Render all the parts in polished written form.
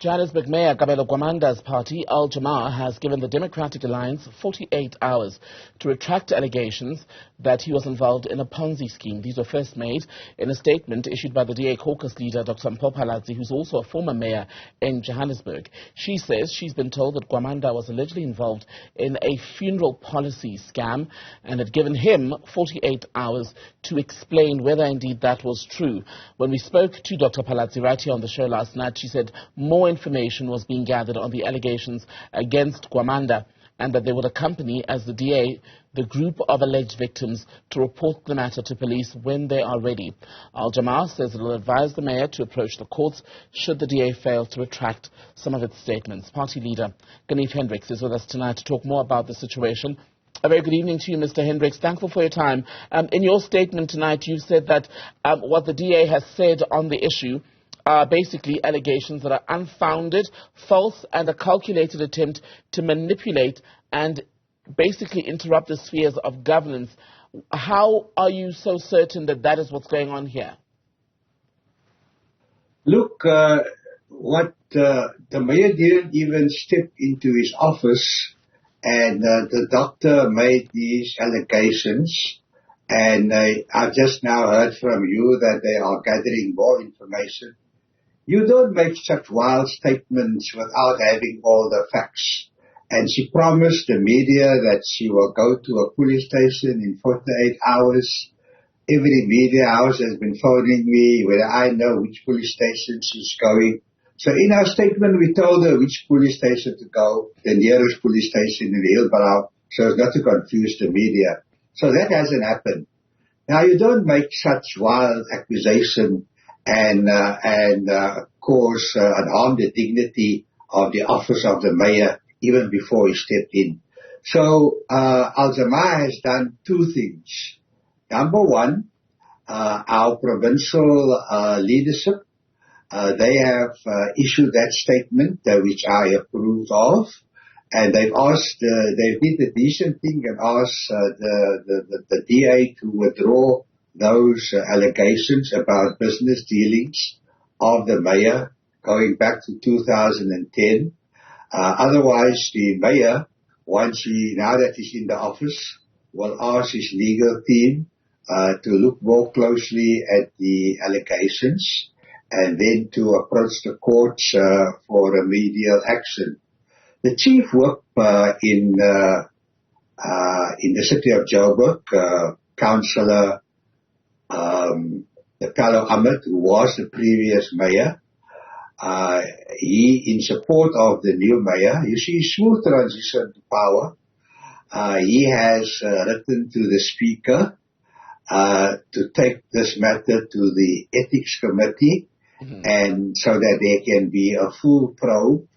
Johannesburg Mayor Kabelo Gwamanda's party, Jamah-ah, has given the Democratic Alliance 48 hours to retract allegations that he was involved in a Ponzi scheme. These were first made in a statement issued by the DA caucus leader, Dr. Mpho, Phalatse, who's also a former mayor in Johannesburg. She says she's been told that Gwamanda was allegedly involved in a funeral policy scam and had given him 48 hours to explain whether indeed that was true. When we spoke to Dr. Phalatse right here on the show last night, she said more information was being gathered on the allegations against Gwamanda and that they would accompany, as the DA, the group of alleged victims to report the matter to police when they are ready. Jamah-ah says it will advise the mayor to approach the courts should the DA fail to retract some of its statements. Party leader Ganief Hendricks is with us tonight to talk more about the situation. A very good evening to you, Mr. Hendricks. Thankful for your time. In your statement tonight, you said that what the DA has said on the issue are basically allegations that are unfounded, false, and a calculated attempt to manipulate and basically interrupt the spheres of governance. How are you so certain that that is what's going on here? Look, what the mayor didn't even step into his office, and the doctor made these allegations, and I've just now heard from you that they are gathering more information. You don't make such wild statements without having all the facts. And she promised the media that she will go to a police station in 48 hours. Every media house has been phoning me whether I know which police station she's going. So in our statement, we told her which police station to go, the nearest police station in Hillbrow, so as not to confuse the media. So that hasn't happened. Now, you don't make such wild accusation and cause and harm the dignity of the office of the mayor even before he stepped in. So Jamah-ah has done two things. Number one, our provincial leadership, they have issued that statement which I approve of, and they've asked, they did the decent thing and asked the DA to withdraw those allegations about business dealings of the mayor going back to 2010. Otherwise, the mayor, now that he's in the office, will ask his legal team to look more closely at the allegations and then to approach the courts for remedial action. The chief whip in the city of Joburg, Councillor Kabelo Gwamanda, who was the previous mayor, he, in support of the new mayor, you see, smooth transition to power. He has written to the speaker to take this matter to the ethics committee, and so that there can be a full probe.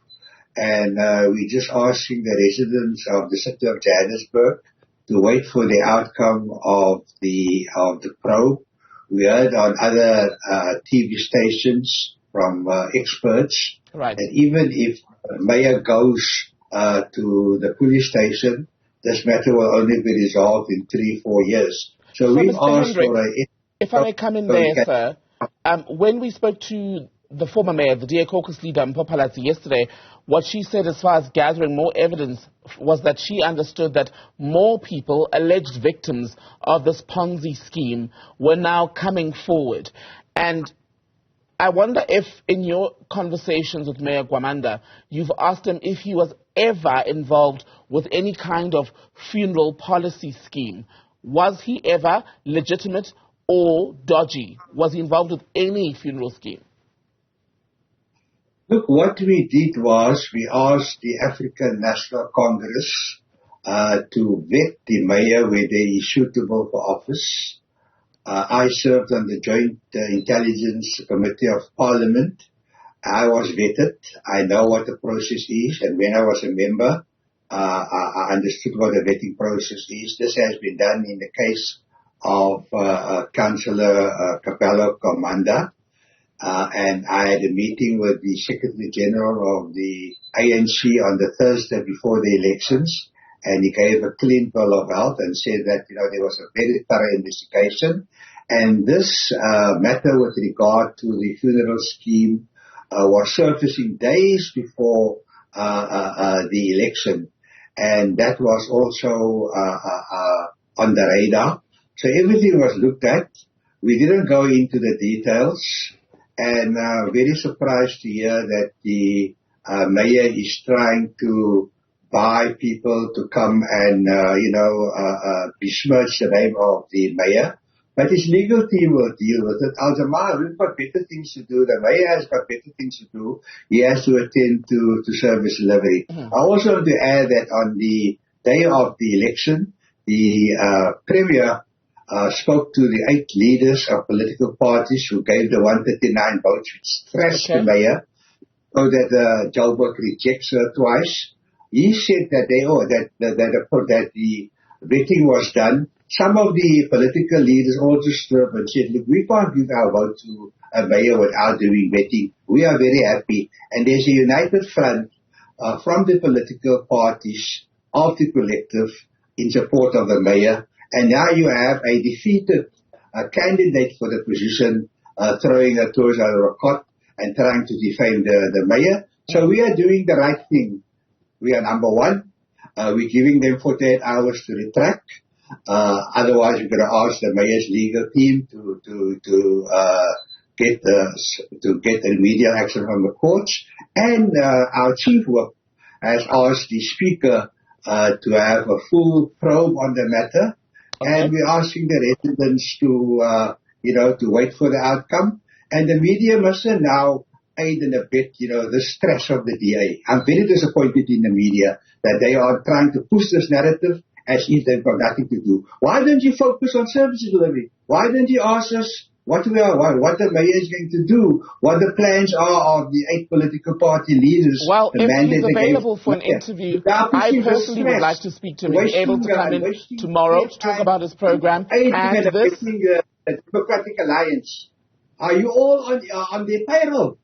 And we're just asking the residents of the city of Johannesburg to wait for the outcome of the probe. We heard on other TV stations from experts that even if the mayor goes to the police station, this matter will only be resolved in 3-4 years. So we've asked for if I may come in there, sir. When we spoke to the former mayor, the DA caucus leader, Mpho Phalatse, yesterday, what she said as far as gathering more evidence was that she understood that more people, alleged victims of this Ponzi scheme, were now coming forward. And I wonder if in your conversations with Mayor Gwamanda, you've asked him if he was ever involved with any kind of funeral policy scheme. Was he ever legitimate or dodgy? Was he involved with any funeral scheme? Look, what we did was we asked the African National Congress to vet the mayor whether he's suitable for office. I served on the Joint Intelligence Committee of Parliament. I was vetted. I know what the process is, and when I was a member, I understood what the vetting process is. This has been done in the case of Councillor Kabelo Gwamanda. And I had a meeting with the Secretary General of the ANC on the Thursday before the elections, and he gave a clean bill of health and said that, there was a very thorough investigation. And this matter with regard to the funeral scheme was surfacing days before the election, and that was also on the radar. So everything was looked at. We didn't go into the details, and very surprised to hear that the mayor is trying to buy people to come and besmirch the name of the mayor. But his legal team will deal with it. Jamah-ah, we've got better things to do. The mayor has got better things to do. He has to attend to service delivery. I also want to add that on the day of the election, the Premier spoke to the 8 leaders of political parties who gave the 139 votes, which thrashed the mayor, so that Joburg rejects her twice. He said that the vetting was done. Some of the political leaders also stood up and said, look, we can't give our vote to a mayor without doing vetting. We are very happy. And there's a united front from the political parties of the collective in support of the mayor. And now you have a defeated candidate for the position throwing her toes out of a cot and trying to defame the mayor. So we are doing the right thing. We are number one. We're giving them 48 hours to retract. Otherwise, we're going to ask the mayor's legal team to get remedial action from the courts. And our chief whip has asked the speaker to have a full probe on the matter. Okay. And we're asking the residents to wait for the outcome. And the media must now aid and abet, the stress of the DA. I'm very disappointed in the media that they are trying to push this narrative as if they've got nothing to do. Why don't you focus on service delivery? Why don't you ask us what the mayor is going to do, what the plans are of the 8 political party leaders? Well, if he's available for an interview, I personally would like to speak to him. He's able to come in tomorrow to talk about his program. And this... the Democratic Alliance. Are you all on their payroll?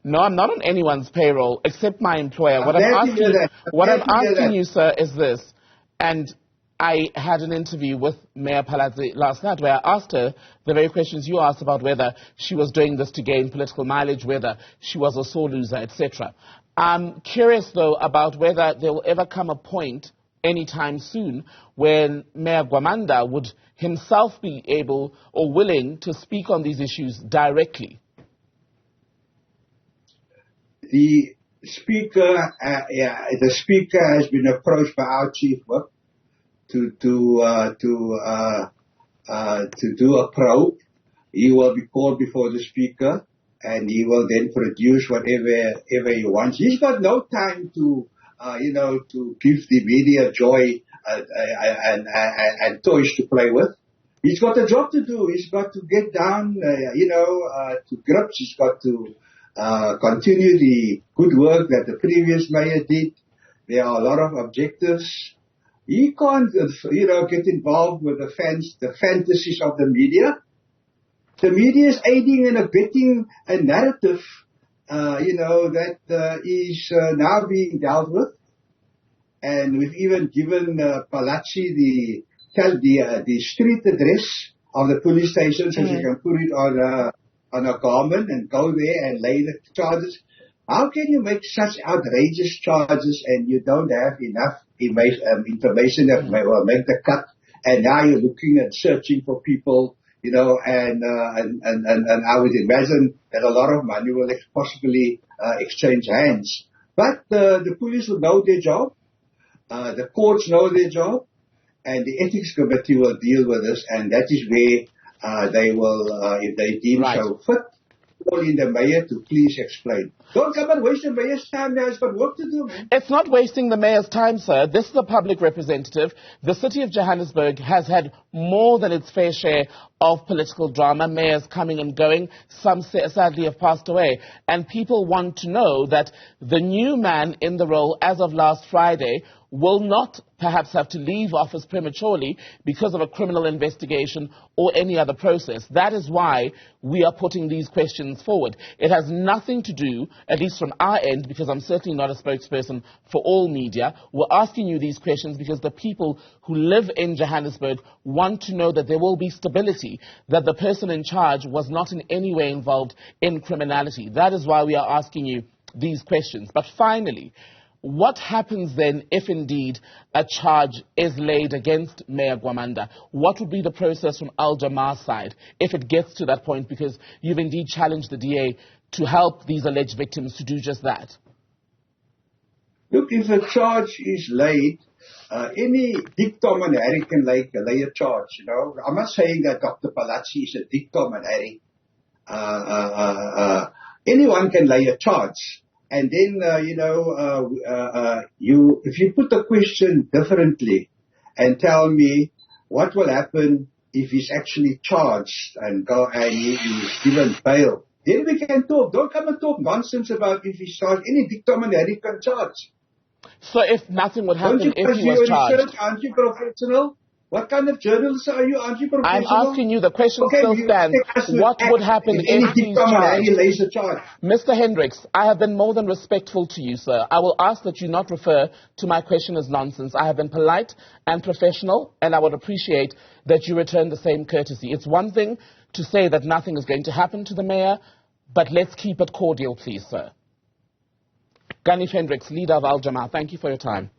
No, I'm not on anyone's payroll except my employer. What I'm asking you, sir, is this. And I had an interview with Mayor Phalatse last night where I asked her the very questions you asked about whether she was doing this to gain political mileage, whether she was a sore loser, etc. I'm curious, though, about whether there will ever come a point anytime soon when Mayor Gwamanda would himself be able or willing to speak on these issues directly. The speaker has been approached by our chief whip to do a probe. He will be called before the speaker, and he will then produce whatever he wants. He's got no time to give the media joy and toys to play with. He's got a job to do. He's got to get down, to grips. He's got to continue the good work that the previous mayor did. There are a lot of objectives. He can't, get involved with the fantasies of the media. The media is aiding and abetting a narrative, that is now being dealt with. And we've even given Phalatse the street address of the police station so she can put it on a garment and go there and lay the charges. How can you make such outrageous charges and you don't have enough information that will make the cut? And now you're looking and searching for people, and I would imagine that a lot of money will possibly exchange hands. But the police will know their job, the courts know their job, and the ethics committee will deal with this, and that is where they will, if they deem so fit, call in the mayor to please explain. Don't come and waste the mayor's time now. He's got work to do, man. It's not wasting the mayor's time, sir. This is a public representative. The city of Johannesburg has had more than its fair share of political drama, mayors coming and going. Some sadly have passed away. And people want to know that the new man in the role as of last Friday will not perhaps have to leave office prematurely because of a criminal investigation or any other process. That is why we are putting these questions forward. It has nothing to do, at least from our end, because I'm certainly not a spokesperson for all media. We're asking you these questions because the people who live in Johannesburg want to know that there will be stability. me that the person in charge was not in any way involved in criminality. That is why we are asking you these questions. But finally, what happens then if indeed a charge is laid against Mayor Gwamanda? What would be the process from Jamah-ah's side if it gets to that point, because you've indeed challenged the DA to help these alleged victims to do just that? Look, if a charge is laid, any dictator can lay a charge, you know. I'm not saying that Dr. Phalatse is a dictator. Anyone can lay a charge. And then, if you put the question differently and tell me what will happen if he's actually charged and he is given bail, then we can talk. Don't come and talk nonsense about if he's charged. Any dictator can charge. So if nothing would happen if he was charged? Research? Aren't you professional? What kind of journalist are you? Aren't you professional? I'm asking you, the question still stands. What would happen if he's charged? Mr. Hendricks, I have been more than respectful to you, sir. I will ask that you not refer to my question as nonsense. I have been polite and professional, and I would appreciate that you return the same courtesy. It's one thing to say that nothing is going to happen to the mayor, but let's keep it cordial, please, sir. Ganief Hendricks, leader of Jamah-ah, thank you for your time.